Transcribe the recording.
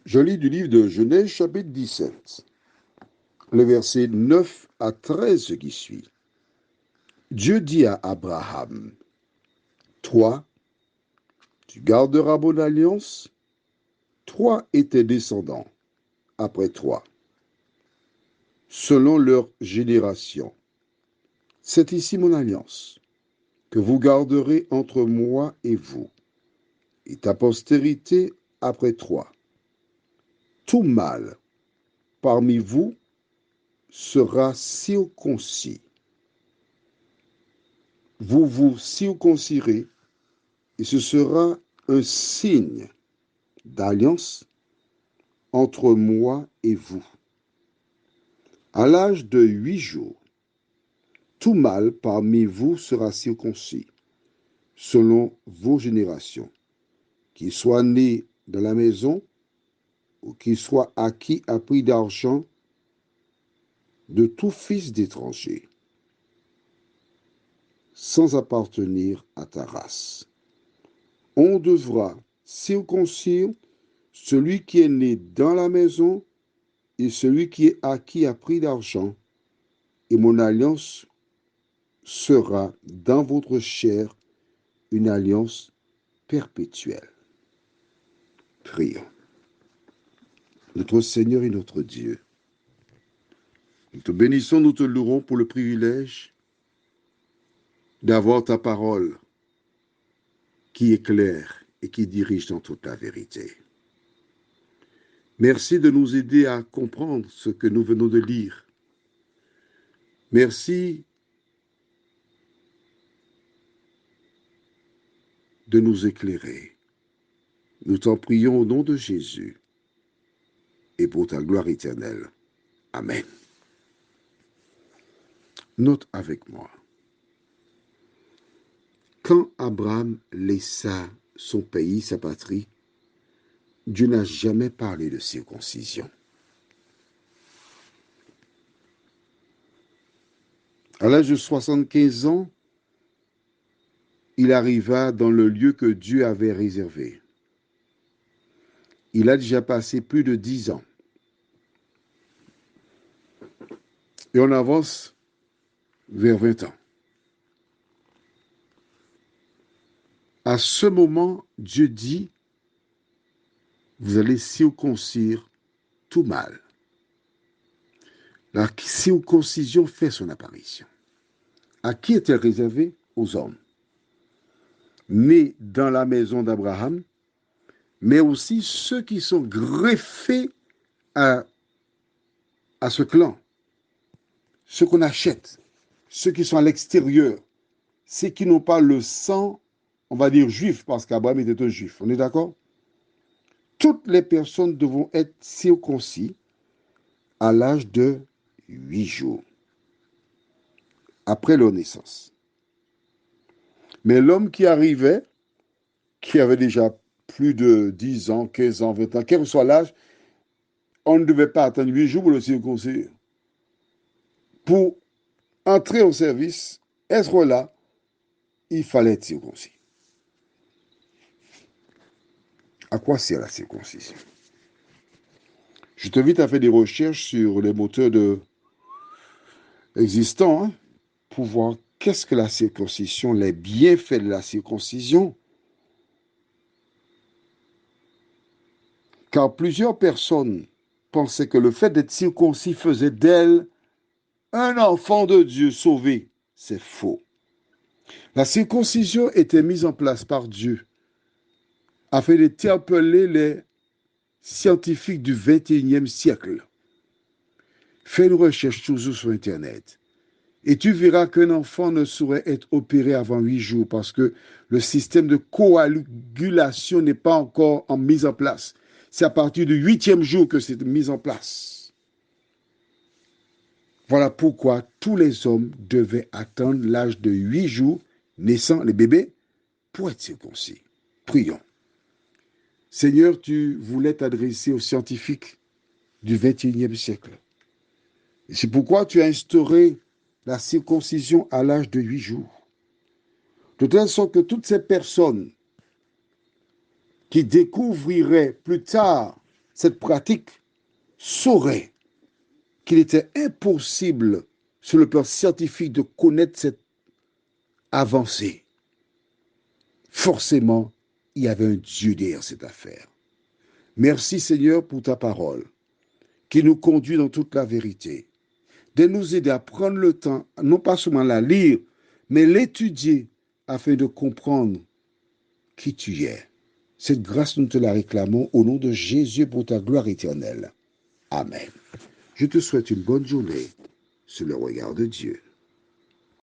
Je lis du livre de Genèse, chapitre 17, les versets 9 à 13 qui suit. Dieu dit à Abraham, toi, tu garderas mon alliance, toi et tes descendants, après toi, selon leur génération. C'est ici mon alliance, que vous garderez entre moi et vous, et ta postérité après toi. Tout mâle parmi vous sera circoncis. Vous vous circoncirez, et ce sera un signe d'alliance entre moi et vous. À l'âge de 8 jours, tout mâle parmi vous sera circoncis, selon vos générations, qu'il soit né dans la maison ou qu'il soit acquis à prix d'argent de tout fils d'étranger, sans appartenir à ta race. On devra circoncire celui qui est né dans la maison et celui qui est acquis à prix d'argent, et mon alliance sera dans votre chair une alliance perpétuelle. Prions. Notre Seigneur et notre Dieu, nous te bénissons, nous te louons pour le privilège d'avoir ta parole qui éclaire et qui dirige dans toute la vérité. Merci de nous aider à comprendre ce que nous venons de lire. Merci de nous éclairer. Nous t'en prions au nom de Jésus et pour ta gloire éternelle. Amen. Note avec moi. Quand Abraham laissa son pays, sa patrie, Dieu n'a jamais parlé de circoncision. À l'âge de 75 ans, il arriva dans le lieu que Dieu avait réservé. Il a déjà passé plus de 10 ans. Et on avance vers 20 ans. À ce moment, Dieu dit, vous allez circoncire tout mâle. La circoncision fait son apparition. À qui est-elle réservée? Aux hommes. Nés dans la maison d'Abraham, mais aussi ceux qui sont greffés à ce clan, ceux qu'on achète, ceux qui sont à l'extérieur, ceux qui n'ont pas le sang, on va dire juif, parce qu'Abraham était un juif. On est d'accord? Toutes les personnes devront être circoncis à l'âge de 8 jours, après leur naissance. Mais l'homme qui arrivait, qui avait déjà plus de 10 ans, 15 ans, 20 ans, quel que soit l'âge, on ne devait pas attendre 8 jours pour le circoncire. Pour entrer au service, être là, il fallait être circoncis. À quoi sert la circoncision? Je t'invite à faire des recherches sur les moteurs existants pour voir qu'est-ce que la circoncision, les bienfaits de la circoncision. Car plusieurs personnes pensaient que le fait d'être circoncis faisait d'elle un enfant de Dieu sauvé. C'est faux. La circoncision était mise en place par Dieu afin d'interpeller les scientifiques du XXIe siècle. Fais une recherche toujours sur Internet et tu verras qu'un enfant ne saurait être opéré avant 8 jours parce que le système de coagulation n'est pas encore mis en place. C'est à partir du 8e jour que c'est mis en place. Voilà pourquoi tous les hommes devaient attendre l'âge de 8 jours, naissant les bébés, pour être circoncis. Prions. Seigneur, tu voulais t'adresser aux scientifiques du XXIe siècle. Et c'est pourquoi tu as instauré la circoncision à l'âge de 8 jours. De telle sorte que toutes ces personnes qui découvriraient plus tard cette pratique saurait qu'il était impossible sur le plan scientifique de connaître cette avancée. Forcément, il y avait un Dieu derrière cette affaire. Merci Seigneur pour ta parole qui nous conduit dans toute la vérité, de nous aider à prendre le temps, non pas seulement la lire, mais l'étudier afin de comprendre qui tu es. Cette grâce, nous te la réclamons au nom de Jésus pour ta gloire éternelle. Amen. Je te souhaite une bonne journée sous le regard de Dieu.